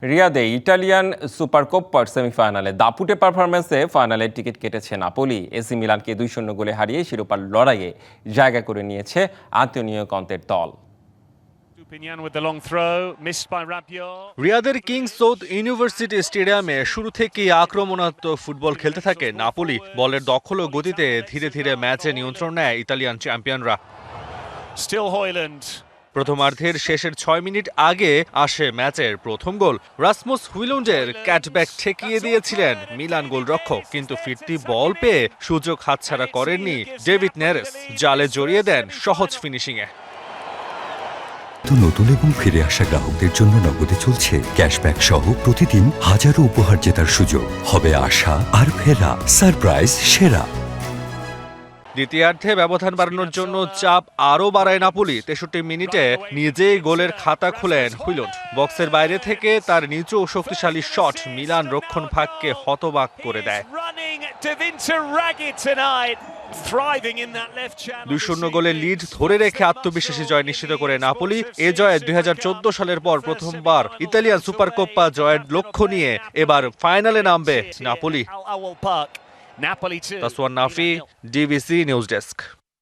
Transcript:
রিয়াদে Italian সুপারকোপ্পার সেমিফাইনালে দাপুটে পারফরম্যান্সে ফাইনালের ticket কেটেছে নাপোলি। এসি মিলানকে 2-0 গোলে হারিয়ে শিরোপার লড়াইয়ে জায়গা করে নিয়েছে আন্তোনিও কন্তের দল। রিয়াদের কিংস সৌদ ইউনিভার্সিটি স্টেডিয়ামে শুরু থেকেই আক্রমণাত্মক ফুটবল খেলতে থাকে নাপোলি। বলের দখল ও গতিতে ধীরে ধীরে ম্যাচে নিয়ন্ত্রণ নেয় ইতালিয়ান চ্যাম্পিয়নরা। প্রথমার্ধের শেষের 6 মিনিট আগে আসে ম্যাচের প্রথম গোল। রাসমুস হুইলুন্ডের ক্যাটব্যাক ঠেকিয়ে দিয়েছিলেন মিলান গোলরক্ষক, কিন্তু ফিরতি বল পেয়ে সুযোগ হাতছাড়া করেননি ডেভিড নেরেস। জালে জড়িয়ে দেন সহজ ফিনিশিংয়ে। নতুন এবং ফিরে আসা গ্রাহকদের জন্য নগদে চলছে ক্যাশব্যাক সহ প্রতিদিন হাজারো উপহার জেতার সুযোগ। হবে আশা আর ফেরা, সারপ্রাইজ সেরা। দ্বিতীয়ার্ধে ব্যবধান বাড়ানোর জন্য চাপ আরও বাড়ায় নাপোলি। 63 মিনিটে নিজেই গোলের খাতা খোলেন হুইলুন্ড। বক্সের বাইরে থেকে তার নিচু ও শক্তিশালী শট মিলান রক্ষণ ভাগকে হতবাক করে দেয়। 2-0 গোলের লিড ধরে রেখে আত্মবিশ্বাসী জয় নিশ্চিত করে নাপোলি। এ জয়ে 2014 সালের পর প্রথমবার ইতালিয়ান সুপারকোপ্পা জয়ের লক্ষ্য নিয়ে এবার ফাইনালে নামবে Napoli. তাসওয়ান Nafi, DBC news desk.